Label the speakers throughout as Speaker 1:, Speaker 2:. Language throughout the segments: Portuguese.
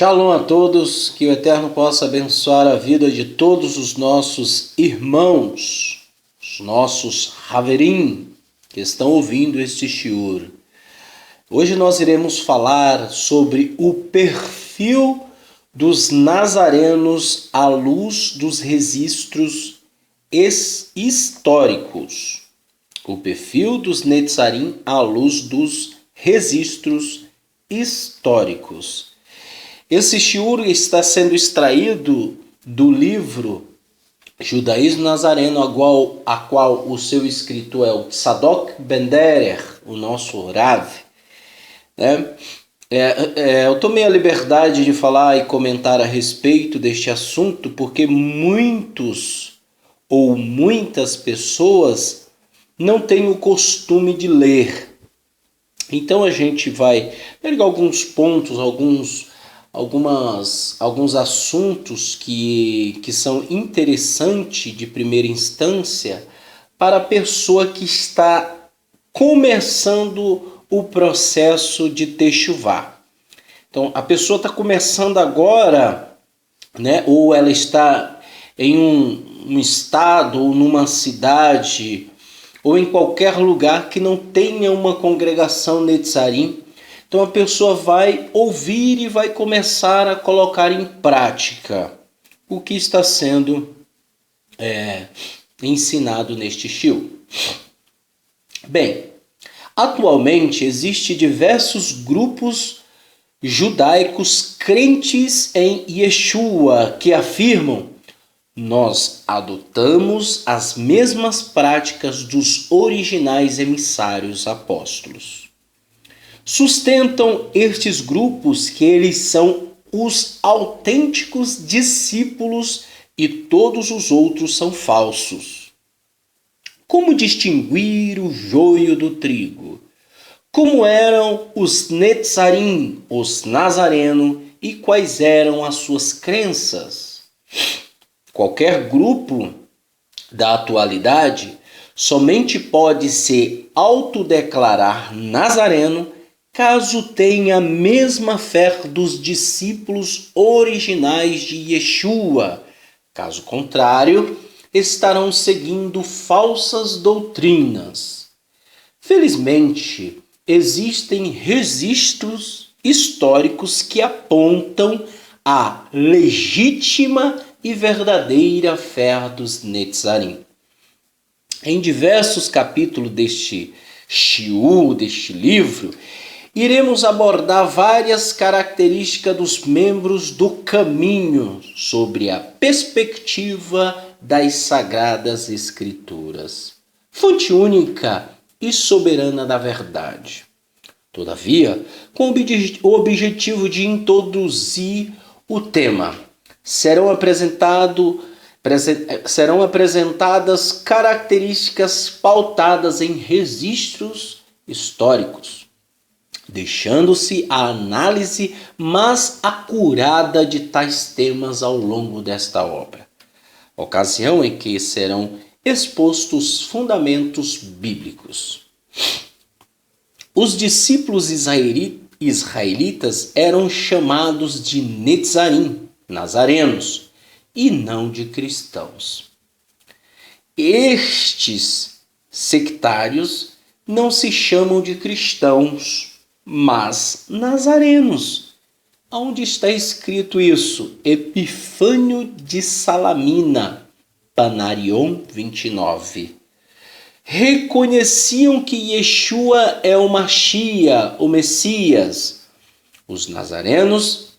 Speaker 1: Shalom a todos, que o Eterno possa abençoar a vida de todos os nossos irmãos, os nossos Haverim, que estão ouvindo este shiur. Hoje nós iremos falar sobre o perfil dos nazarenos à luz dos registros históricos. O perfil dos Netzarim à luz dos registros históricos. Esse shiur está sendo extraído do livro Judaísmo Nazareno, a qual o seu escritor é o Tzadok Ben Derer, o nosso Rav. Eu tomei a liberdade de falar e comentar a respeito deste assunto porque muitas pessoas não têm o costume de ler. Então a gente vai pegar alguns pontos, alguns assuntos que são interessantes de primeira instância para a pessoa que está começando o processo de techuvá. Então, a pessoa está começando agora, ou ela está em um estado ou numa cidade ou em qualquer lugar que não tenha uma congregação Netzarim. Então a pessoa vai ouvir e vai começar a colocar em prática o que está sendo ensinado neste shiur. Bem, atualmente existem diversos grupos judaicos crentes em Yeshua que afirmam: nós adotamos as mesmas práticas dos originais emissários apóstolos. Sustentam estes grupos que eles são os autênticos discípulos e todos os outros são falsos. Como distinguir o joio do trigo? Como eram os Netzarim, os Nazareno, e quais eram as suas crenças? Qualquer grupo da atualidade somente pode se autodeclarar nazareno caso tenha a mesma fé dos discípulos originais de Yeshua. Caso contrário, estarão seguindo falsas doutrinas. Felizmente, existem registros históricos que apontam a legítima e verdadeira fé dos Netzarim. Em diversos capítulos deste shiur, deste livro, iremos abordar várias características dos membros do caminho sobre a perspectiva das Sagradas Escrituras, fonte única e soberana da verdade. Todavia, com o objetivo de introduzir o tema, serão apresentadas características pautadas em registros históricos, deixando-se a análise mais acurada de tais temas ao longo desta obra, ocasião em que serão expostos fundamentos bíblicos. Os discípulos israelitas eram chamados de Netzarim, nazarenos, e não de cristãos. Estes sectários não se chamam de cristãos, mas nazarenos. Onde está escrito isso? Epifânio de Salamina, Panarion 29. Reconheciam que Yeshua é o Mashiach, o Messias. Os nazarenos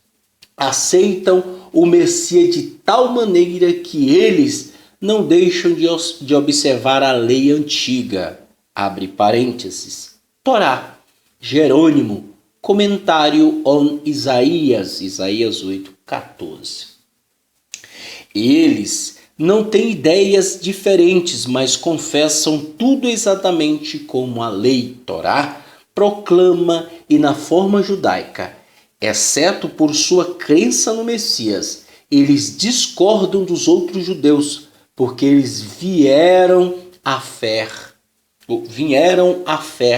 Speaker 1: aceitam o Messias de tal maneira que eles não deixam de observar a lei antiga. Abre parênteses. Torá, Jerônimo, comentário on Isaías 8:14. Eles não têm ideias diferentes, mas confessam tudo exatamente como a lei Torá proclama e na forma judaica. Exceto por sua crença no Messias, eles discordam dos outros judeus, porque eles vieram a fé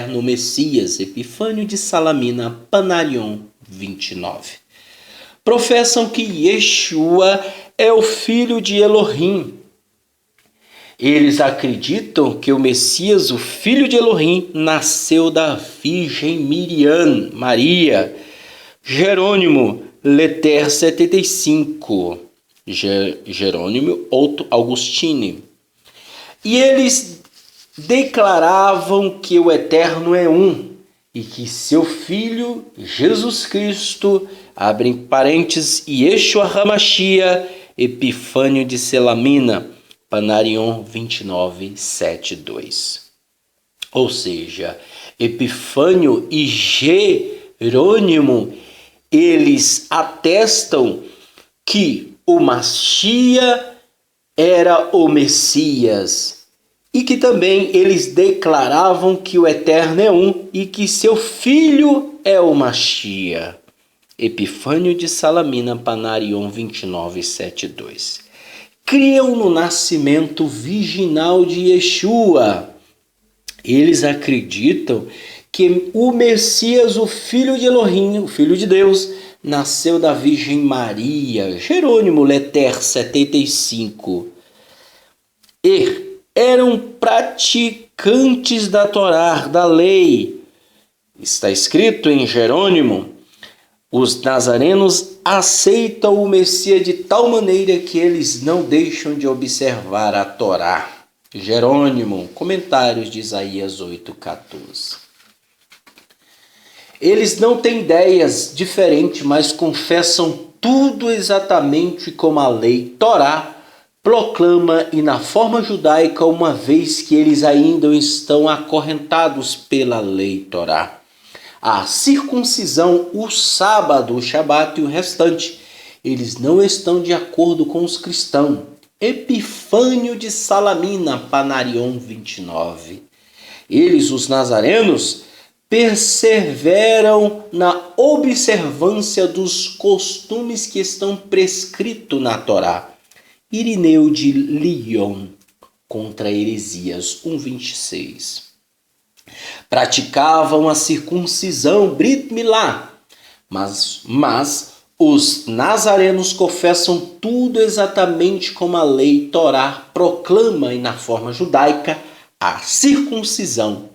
Speaker 1: no Messias. Epifânio de Salamina, Panarion 29. professam que Yeshua é o filho de Elohim. Eles acreditam que o Messias, o filho de Elohim, nasceu da Virgem Miriam, Maria. Jerônimo, Letter 75. Jerônimo Otto Augustine. E eles declaravam que o Eterno é um e que seu Filho, Jesus Cristo, abrem parênteses, Yeshua HaMashiach, Epifânio de Salamina, Panarion 29:7-2. Ou seja, Epifânio e Jerônimo, eles atestam que o Mashiach era o Messias e que também eles declaravam que o Eterno é um e que seu Filho é o Mashiach. Epifânio de Salamina, Panarion 29:7-2. Criam no nascimento virginal de Yeshua. Eles acreditam que o Messias, o filho de Elohim, o filho de Deus, nasceu da Virgem Maria. Jerônimo, Letter 75. E eram praticantes da Torá, da lei. Está escrito em Jerônimo: os nazarenos aceitam o Messias de tal maneira que eles não deixam de observar a Torá. Jerônimo, comentários de Isaías 8:14. Eles não têm ideias diferentes, mas confessam tudo exatamente como a lei Torá proclama e na forma judaica, uma vez que eles ainda estão acorrentados pela lei Torá. A circuncisão, o sábado, o shabat e o restante, eles não estão de acordo com os cristãos. Epifânio de Salamina, Panarion 29. Eles, os nazarenos, perseveram na observância dos costumes que estão prescritos na Torá. Irineu de Lyon, contra heresias 1:26. Praticavam a circuncisão, Brit Milá, mas os nazarenos confessam tudo exatamente como a lei Torá proclama e na forma judaica a circuncisão,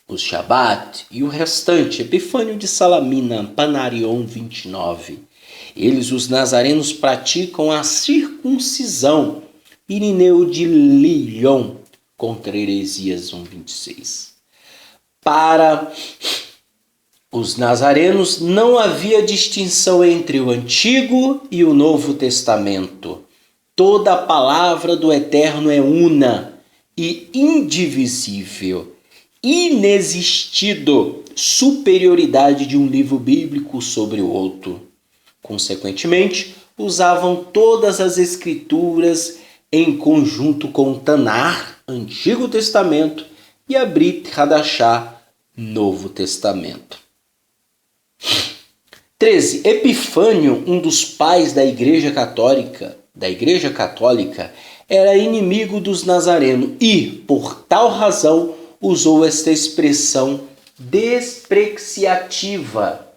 Speaker 1: o Shabat e o restante. Epifânio de Salamina, Panarion 29. Eles, os nazarenos, praticam a circuncisão, Irineu de Lyon, contra heresias 1:26. Para os nazarenos não havia distinção entre o Antigo e o Novo Testamento. Toda a palavra do Eterno é una e indivisível. Inexistido superioridade de um livro bíblico sobre o outro. Consequentemente, usavam todas as escrituras em conjunto com o Tanar, Antigo Testamento, e a Brit Hadashah, Novo Testamento. 13. Epifânio, um dos pais da Igreja Católica, era inimigo dos nazarenos e, por tal razão, usou esta expressão despreciativa.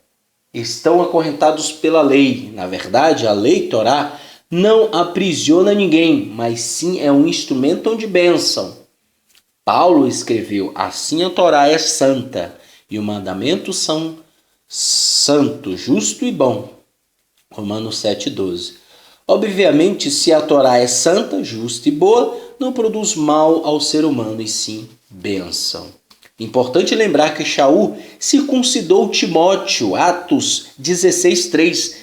Speaker 1: Estão acorrentados pela lei. Na verdade, a lei Torá não aprisiona ninguém, mas sim é um instrumento de bênção. Paulo escreveu: assim a Torá é santa, e os mandamentos são santo, justo e bom. Romanos 7:12. Obviamente, se a Torá é santa, justa e boa, não produz mal ao ser humano, e sim bênção. Importante lembrar que Shaul circuncidou Timóteo, Atos 16:3,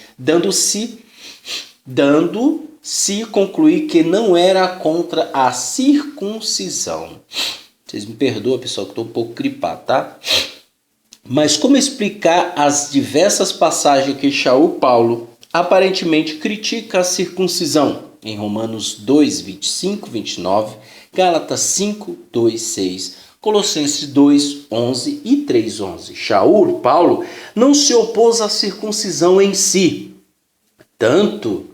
Speaker 1: dando-se concluir que não era contra a circuncisão. Vocês me perdoam, pessoal, que estou um pouco gripado, tá? Mas como explicar as diversas passagens que Shaul Paulo aparentemente critica a circuncisão? Em Romanos 2:25, 29, Gálatas 5:2, 6, Colossenses 2:11 e 3:11. Shaul Paulo não se opôs à circuncisão em si. Tanto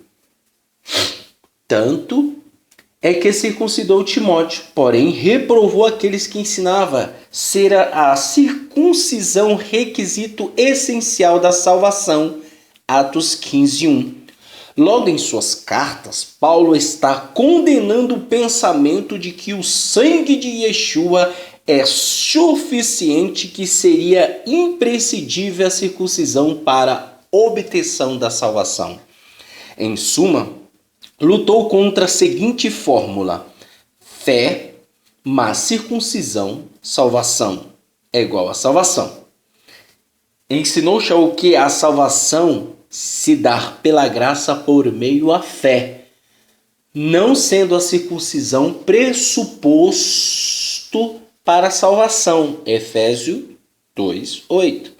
Speaker 1: é que circuncidou Timóteo, porém reprovou aqueles que ensinavam ser a circuncisão requisito essencial da salvação Atos 15:1. Logo em suas cartas, Paulo está condenando o pensamento de que o sangue de Yeshua é suficiente, que seria imprescindível a circuncisão para a obtenção da salvação. Em suma, lutou contra a seguinte fórmula: fé mais circuncisão, salvação é igual a salvação. Ensinou Shaul que a salvação se dá pela graça por meio à fé, não sendo a circuncisão pressuposto para a salvação. Efésios 2:8.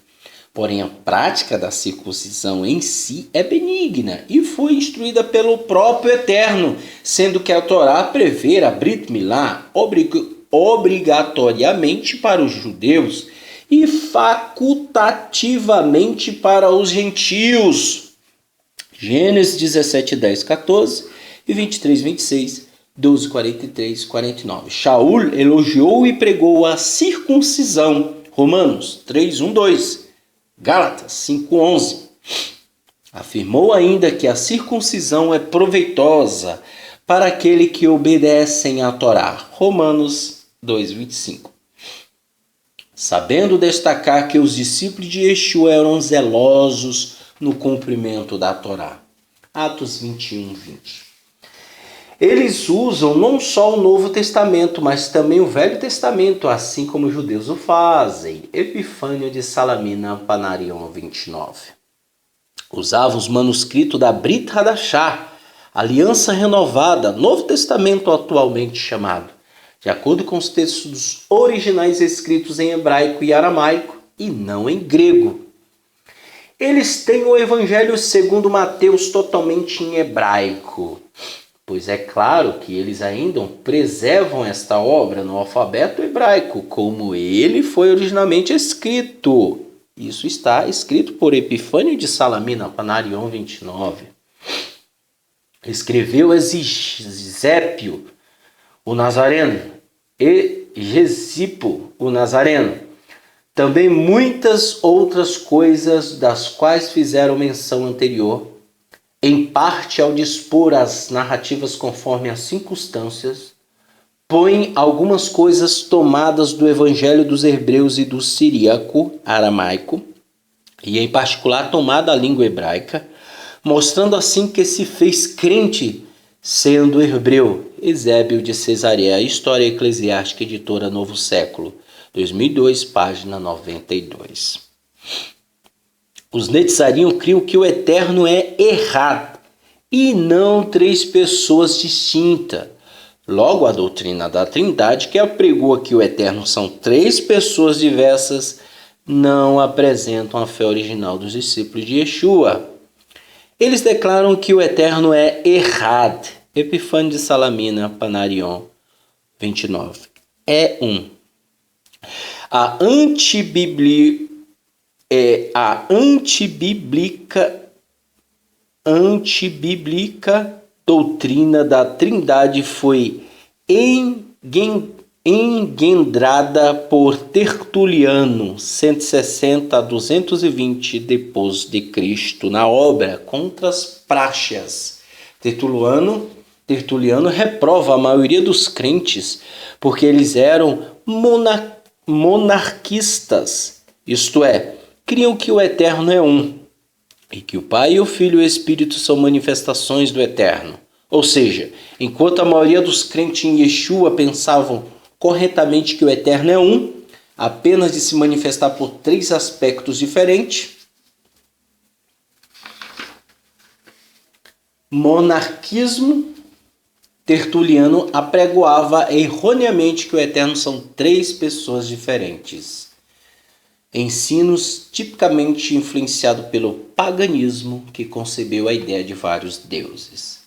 Speaker 1: Porém, a prática da circuncisão em si é benigna e foi instruída pelo próprio Eterno, sendo que a Torá prevê a Brit Milá obrigatoriamente para os judeus e facultativamente para os gentios. Gênesis 17:10-14 e 23:26, 12:43-49. Shaul elogiou e pregou a circuncisão. Romanos 3:1-2. Gálatas 5:11. Afirmou ainda que a circuncisão é proveitosa para aquele que obedecem à Torá. Romanos 2:25. Sabendo destacar que os discípulos de Yeshua eram zelosos no cumprimento da Torá. Atos 21:20. Eles usam não só o Novo Testamento, mas também o Velho Testamento, assim como os judeus o fazem. Epifânio de Salamina, Panarion 29. Usavam os manuscritos da Brit Hadashah, Aliança Renovada, Novo Testamento atualmente chamado, de acordo com os textos originais escritos em hebraico e aramaico, e não em grego. Eles têm o Evangelho segundo Mateus totalmente em hebraico, pois é claro que eles ainda preservam esta obra no alfabeto hebraico, como ele foi originalmente escrito. Isso está escrito por Epifânio de Salamina, Panarion 29. Escreveu Exésio, o Nazareno, e Gesipo, o Nazareno. Também muitas outras coisas das quais fizeram menção anterior, em parte ao dispor as narrativas conforme as circunstâncias, põe algumas coisas tomadas do Evangelho dos Hebreus e do siríaco, aramaico, e em particular tomada a língua hebraica, mostrando assim que se fez crente sendo hebreu. Eusébio de Cesareia, História Eclesiástica, editora Novo Século, 2002, página 92. Os Netzariam criam que o Eterno é errado e não três pessoas distintas. Logo, a doutrina da Trindade, que apregou que o Eterno são três pessoas diversas, não apresentam a fé original dos discípulos de Yeshua. Eles declaram que o Eterno é errado. Epifânio de Salamina, Panarion 29. É um. A antibíblica doutrina da Trindade foi engendrada por Tertuliano, 160 a 220 depois de Cristo, na obra Contra as Praxeas. Tertuliano reprova a maioria dos crentes porque eles eram monarquistas, isto é, criam que o Eterno é um, e que o Pai, o Filho e o Espírito são manifestações do Eterno. Ou seja, enquanto a maioria dos crentes em Yeshua pensavam corretamente que o Eterno é um, apenas de se manifestar por três aspectos diferentes, monarquismo, Tertuliano apregoava erroneamente que o Eterno são três pessoas diferentes. Ensinos tipicamente influenciados pelo paganismo, que concebeu a ideia de vários deuses.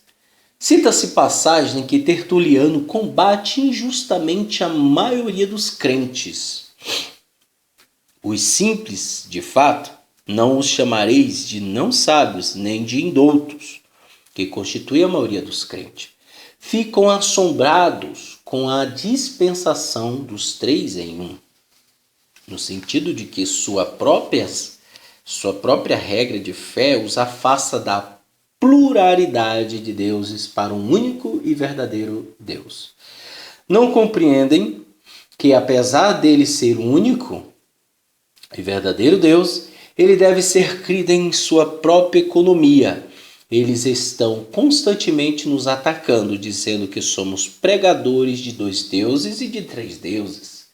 Speaker 1: Cita-se passagem em que Tertuliano combate injustamente a maioria dos crentes. Os simples, de fato, não os chamareis de não sábios nem de indoutos, que constitui a maioria dos crentes. Ficam assombrados com a dispensação dos três em um, no sentido de que suas próprias Sua própria regra de fé os afasta da pluralidade de deuses para um único e verdadeiro Deus. Não compreendem que, apesar dele ser o único e verdadeiro Deus, ele deve ser crido em sua própria economia. Eles estão constantemente nos atacando, dizendo que somos pregadores de 2 deuses e de 3 deuses,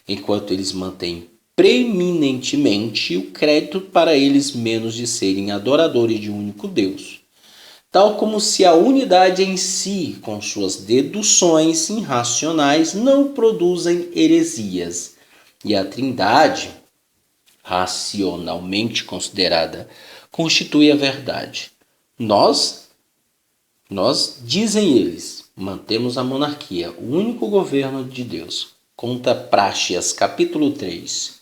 Speaker 1: enquanto eles mantêm preeminentemente o crédito para eles menos de serem adoradores de um único Deus, tal como se a unidade em si, com suas deduções irracionais, não produzem heresias, e a Trindade, racionalmente considerada, constitui a verdade. Nós, dizem eles, mantemos a monarquia, o único governo de Deus. Conta Práxeas, capítulo 3.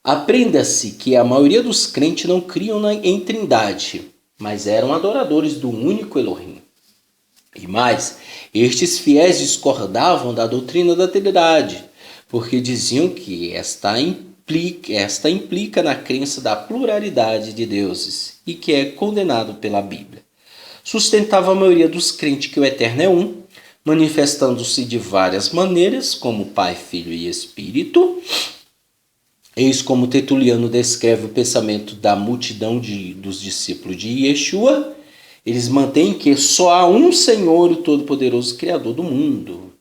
Speaker 1: Aprenda-se que a maioria dos crentes não criam em Trindade, mas eram adoradores do único Elohim. E mais, estes fiéis discordavam da doutrina da Trindade, porque diziam que esta implica na crença da pluralidade de deuses e que é condenado pela Bíblia. Sustentava a maioria dos crentes que o Eterno é um, manifestando-se de várias maneiras, como Pai, Filho e Espírito. Eis como Tertuliano descreve o pensamento da multidão dos discípulos de Yeshua. Eles mantêm que só há um Senhor, o Todo-Poderoso Criador do mundo.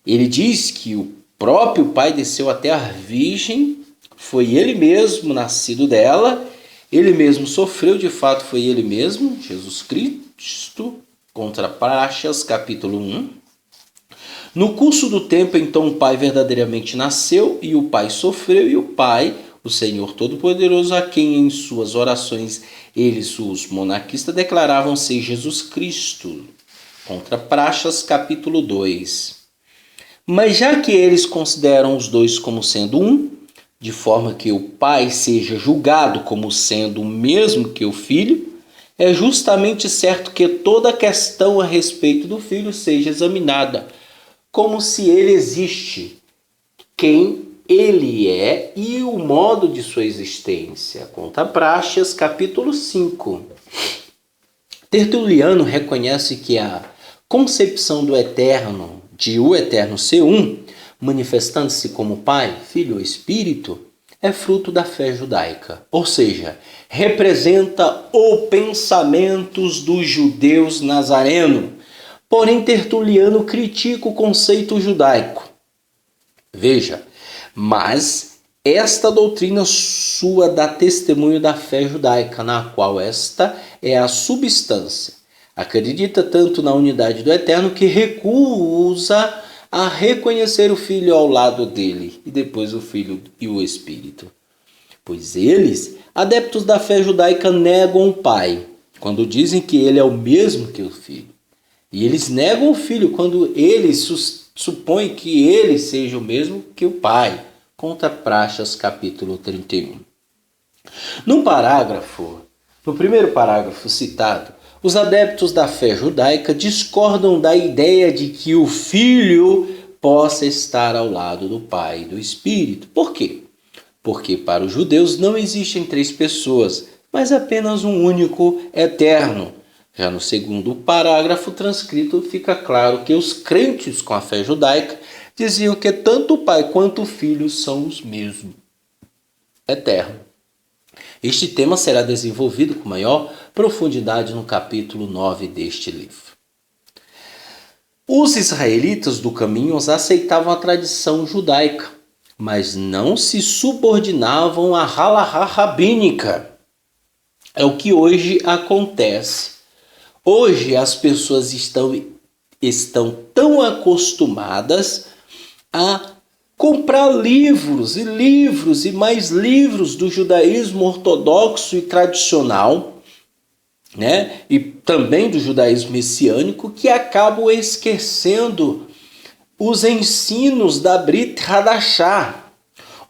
Speaker 1: Ele diz que o próprio Pai desceu à terra virgem, foi ele mesmo nascido dela, ele mesmo sofreu, de fato foi ele mesmo, Jesus Cristo, contra Práxeas, capítulo 1. No curso do tempo, então, o Pai verdadeiramente nasceu, e o Pai sofreu, e o Pai, o Senhor Todo-Poderoso, a quem em suas orações eles, os monarquistas, declaravam ser Jesus Cristo, contra Práxeas, capítulo 2. Mas já que eles consideram os dois como sendo um, de forma que o Pai seja julgado como sendo o mesmo que o Filho, é justamente certo que toda a questão a respeito do Filho seja examinada, como se ele existe, quem ele é e o modo de sua existência. Conta Práxeas, capítulo 5. Tertuliano reconhece que a concepção do Eterno, de o Eterno ser um, manifestando-se como Pai, Filho e Espírito, é fruto da fé judaica, ou seja, representa os pensamentos dos judeus nazarenos. Porém, Tertuliano critica o conceito judaico. Veja, mas esta doutrina sua dá testemunho da fé judaica, na qual esta é a substância. Acredita tanto na unidade do Eterno que recusa a reconhecer o Filho ao lado dele, e depois o Filho e o Espírito. Pois eles, adeptos da fé judaica, negam o Pai, quando dizem que ele é o mesmo que o Filho. E eles negam o Filho quando eles supõem que ele seja o mesmo que o Pai. Conta Práxeas, capítulo 31. No primeiro parágrafo citado, os adeptos da fé judaica discordam da ideia de que o Filho possa estar ao lado do Pai e do Espírito. Por quê? Porque para os judeus não existem 3 pessoas, mas apenas um único eterno. Já no segundo parágrafo transcrito fica claro que os crentes com a fé judaica diziam que tanto o Pai quanto o Filho são os mesmos, eterno. Este tema será desenvolvido com maior profundidade no capítulo 9 deste livro. Os israelitas do caminho aceitavam a tradição judaica, mas não se subordinavam à halahá rabínica. É o que hoje acontece. Hoje as pessoas estão tão acostumadas a comprar livros e mais livros do judaísmo ortodoxo e tradicional, né? E também do judaísmo messiânico, que acabam esquecendo os ensinos da Brit Hadashah.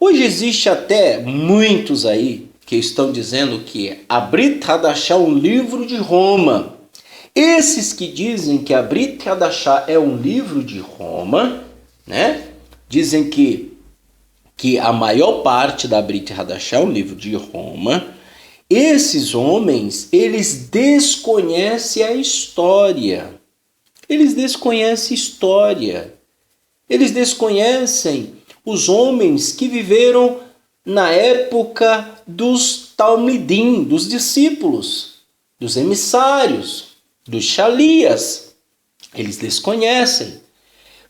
Speaker 1: Hoje existe até muitos aí que estão dizendo que a Brit Hadashah é um livro de Roma. Esses que dizem que a Brit Hadashah é um livro de Roma, né? Dizem que que a maior parte da Brit Hadashah, o livro de Roma, esses homens, eles desconhecem a história. Eles desconhecem história. Eles desconhecem os homens que viveram na época dos Talmidim, dos discípulos, dos emissários, dos Shalias. Eles desconhecem.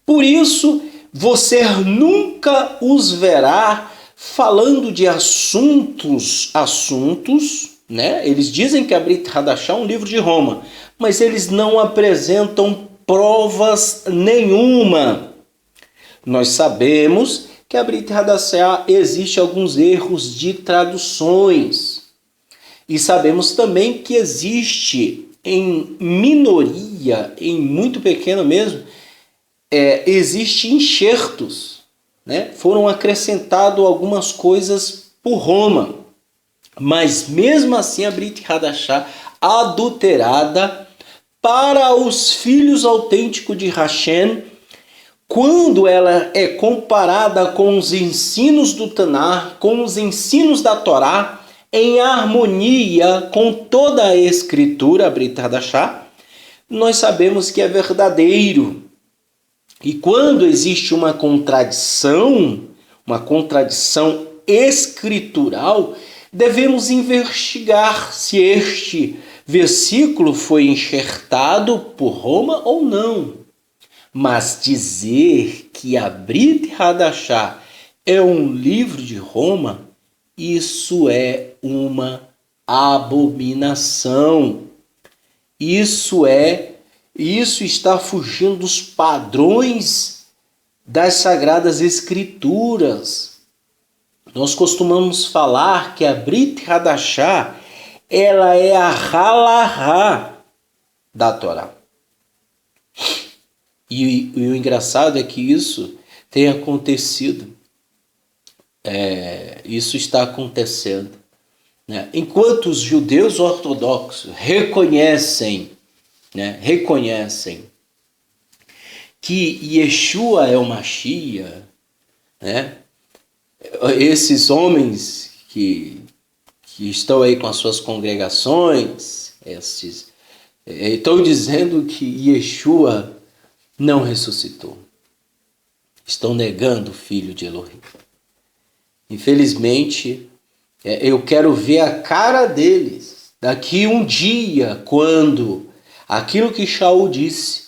Speaker 1: Por isso, você nunca os verá falando de assuntos, né? Eles dizem que a Brit Hadashah é um livro de Roma, mas eles não apresentam provas nenhuma. Nós sabemos que a Brit Hadashah existe alguns erros de traduções. E sabemos também que existe em minoria, em muito pequeno mesmo, existe enxertos, né? Foram acrescentadas algumas coisas por Roma. Mas mesmo assim a Brit Hadashah adulterada para os filhos autênticos de Hashem, quando ela é comparada com os ensinos do Tanar, com os ensinos da Torá, em harmonia com toda a escritura, a Brit Hadashah, nós sabemos que é verdadeiro. E quando existe uma contradição escritural, devemos investigar se este versículo foi enxertado por Roma ou não. Mas dizer que a Brit Hadashah é um livro de Roma, isso é uma abominação. Isso está fugindo dos padrões das Sagradas Escrituras. Nós costumamos falar que a Brit Hadashah, ela é a halahá da Torá. E o engraçado é que isso tem acontecido. Isso está acontecendo, né? Enquanto os judeus ortodoxos reconhecem que Yeshua é o Mashiach, né? Esses homens que estão aí com as suas congregações, estão dizendo que Yeshua não ressuscitou. Estão negando o Filho de Elohim. Infelizmente, eu quero ver a cara deles daqui um dia, quando aquilo que Shaul disse,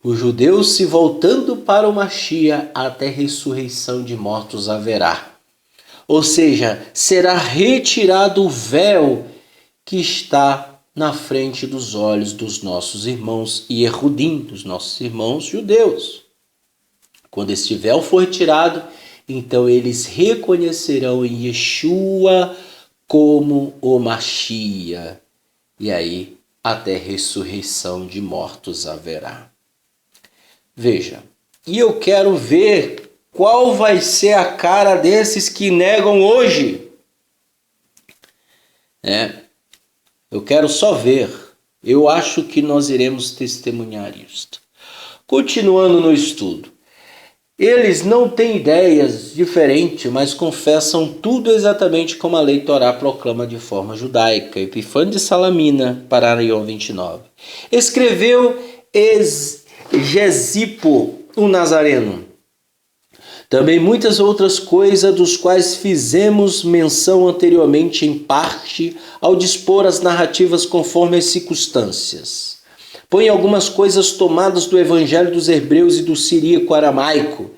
Speaker 1: os judeus se voltando para o Mashiach, até ressurreição de mortos haverá. Ou seja, será retirado o véu que está na frente dos olhos dos nossos irmãos Yehudim, dos nossos irmãos judeus. Quando este véu for retirado, então eles reconhecerão em Yeshua como o Mashiach. E aí, até ressurreição de mortos haverá. Veja, e eu quero ver qual vai ser a cara desses que negam hoje. Eu quero só ver. Eu acho que nós iremos testemunhar isto. Continuando no estudo. Eles não têm ideias diferentes, mas confessam tudo exatamente como a lei Torá proclama de forma judaica. Epifânio de Salamina, Pararion 29. Escreveu Gesipo, o Nazareno. Também muitas outras coisas dos quais fizemos menção anteriormente em parte ao dispor as narrativas conforme as circunstâncias. Põe algumas coisas tomadas do Evangelho dos Hebreus e do siríaco-aramaico,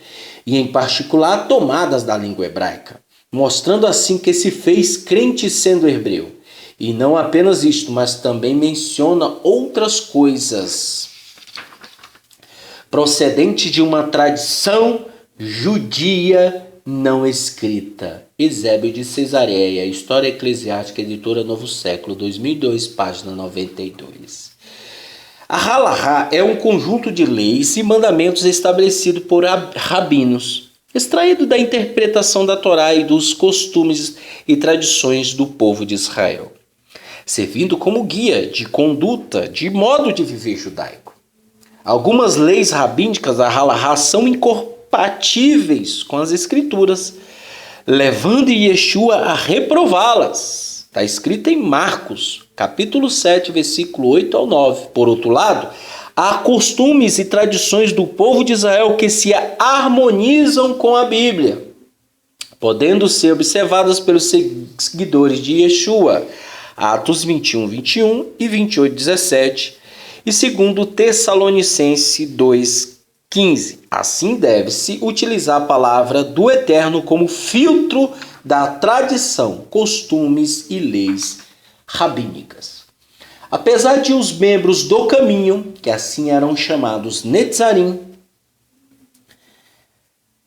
Speaker 1: e em particular tomadas da língua hebraica, mostrando assim que se fez crente sendo hebreu. E não apenas isto, mas também menciona outras coisas procedentes de uma tradição judia não escrita. Eusébio de Cesareia, História Eclesiástica, Editora Novo Século, 2002, página 92. A halahá é um conjunto de leis e mandamentos estabelecido por rabinos, extraído da interpretação da Torá e dos costumes e tradições do povo de Israel, servindo como guia de conduta, de modo de viver judaico. Algumas leis rabínicas da halahá são incompatíveis com as escrituras, levando Yeshua a reprová-las. Está escrito em Marcos, capítulo 7, versículo 8 ao 9. Por outro lado, há costumes e tradições do povo de Israel que se harmonizam com a Bíblia, podendo ser observadas pelos seguidores de Yeshua. Atos 21, 21 e 28, 17. E segundo Tessalonicenses 2, 15. Assim deve-se utilizar a palavra do Eterno como filtro da tradição, costumes e leis rabínicas. Apesar de os membros do caminho, que assim eram chamados Netzarim,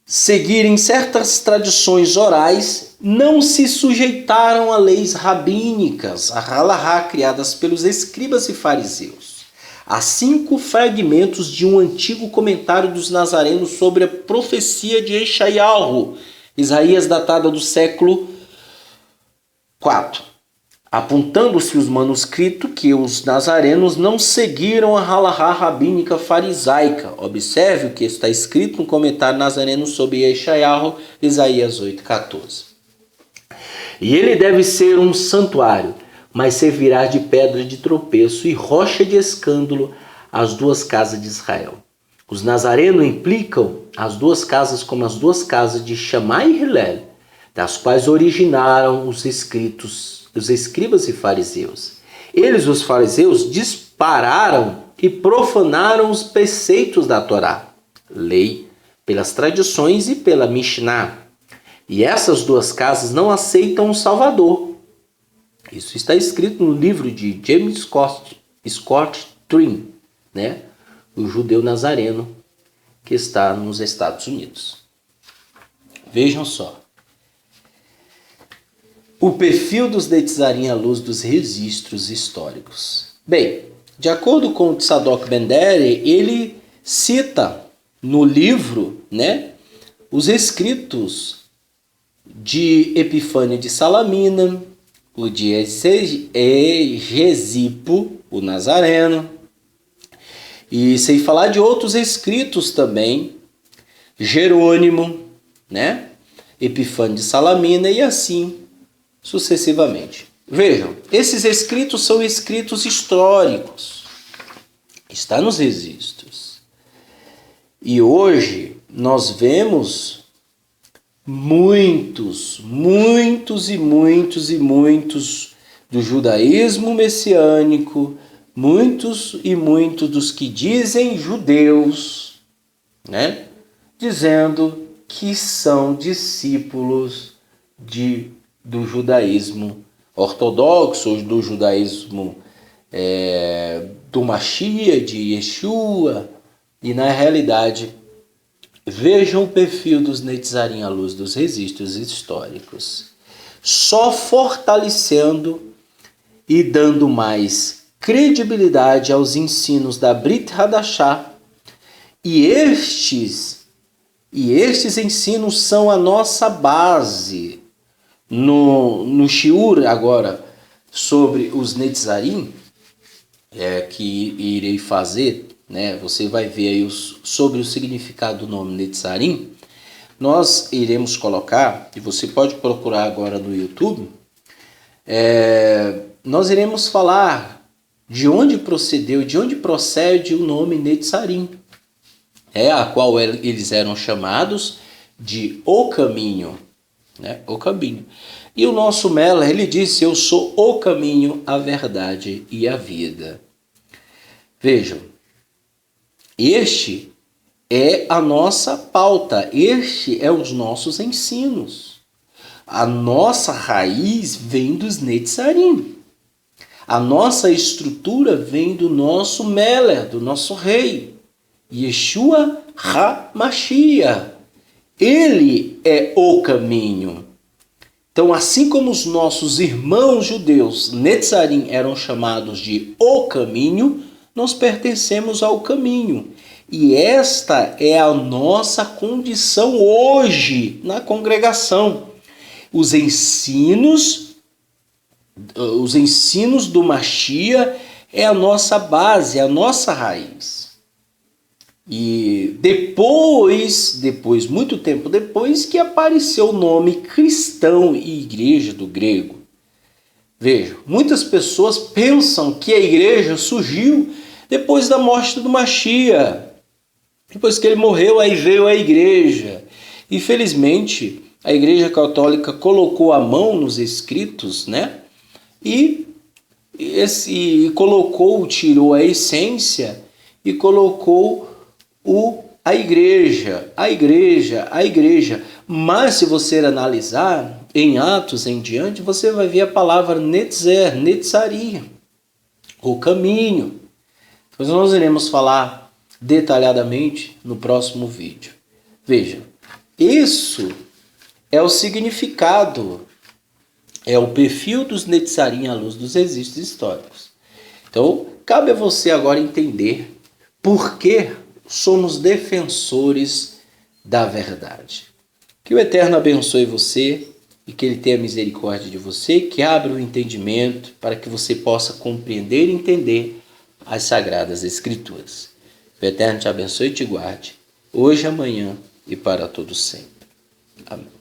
Speaker 1: seguirem certas tradições orais, não se sujeitaram a leis rabínicas, a halahá, criadas pelos escribas e fariseus. Há 5 fragmentos de um antigo comentário dos nazarenos sobre a profecia de Yeshayahu, Isaías, datada do século IV, apontando-se os manuscritos que os nazarenos não seguiram a halahá rabínica farisaica. Observe o que está escrito no comentário nazareno sobre Yeshayahu, Isaías 8,14. E ele deve ser um santuário, mas servirá de pedra de tropeço e rocha de escândalo às 2 casas de Israel. Os nazarenos implicam as 2 casas como as 2 casas de Shammai e Hillel, das quais originaram os escribas e fariseus. Eles, os fariseus, dispararam e profanaram os preceitos da Torá, lei, pelas tradições e pela Mishnah. E essas 2 casas não aceitam o Salvador. Isso está escrito no livro de James Scott Trim, né? O judeu nazareno que está nos Estados Unidos. Vejam só. O perfil dos Netzarim à luz dos registros históricos. Bem, de acordo com o Tzadok Ben-Deri, ele cita no livro, né, os escritos de Epifânio de Salamina, o de Egesipo, o Nazareno, e sem falar de outros escritos também, Jerônimo, né, Epifânio de Salamina e assim sucessivamente. Vejam, esses escritos são escritos históricos, está nos registros. E hoje nós vemos muitos do judaísmo messiânico, muitos dos que dizem judeus, né, dizendo que são discípulos do judaísmo ortodoxo, do judaísmo do Mashiach, de Yeshua, e na realidade vejam o perfil dos Netzarim à luz dos registros históricos, só fortalecendo e dando mais credibilidade aos ensinos da Brit Hadashah, e estes ensinos são a nossa base. No shiur agora sobre os Netzarim, que irei fazer, né, você vai ver aí sobre o significado do nome Netzarim, nós iremos colocar, e você pode procurar agora no YouTube, nós iremos falar de onde procede o nome Netzarim, a qual eles eram chamados de O Caminho, né? O caminho. E o nosso Meller, ele disse: eu sou o caminho, a verdade e a vida. Vejam, este é a nossa pauta, este é os nossos ensinos. A nossa raiz vem dos Netzarim. A nossa estrutura vem do nosso Meller, do nosso rei, Yeshua HaMashiach. Ele é o caminho. Então, assim como os nossos irmãos judeus Netzarim eram chamados de o caminho, nós pertencemos ao caminho. E esta é a nossa condição hoje na congregação. Os ensinos do Mashiach é a nossa base, é a nossa raiz. E depois, muito tempo depois, que apareceu o nome cristão e igreja do grego. Veja, muitas pessoas pensam que a igreja surgiu depois da morte do Mashiach. Depois que ele morreu, aí veio a igreja. Infelizmente, a Igreja Católica colocou a mão nos escritos, né? E tirou a essência e colocou a igreja. Mas se você analisar em Atos em diante, você vai ver a palavra Netzaria, o caminho. Pois nós iremos falar detalhadamente no próximo vídeo. Veja, isso é o significado, é o perfil dos Netzarim à luz dos registros históricos. Então, cabe a você agora entender por que somos defensores da verdade. Que o Eterno abençoe você e que Ele tenha misericórdia de você, que abra o entendimento para que você possa compreender e entender as Sagradas Escrituras. O Eterno te abençoe e te guarde, hoje, amanhã e para todo sempre. Amém.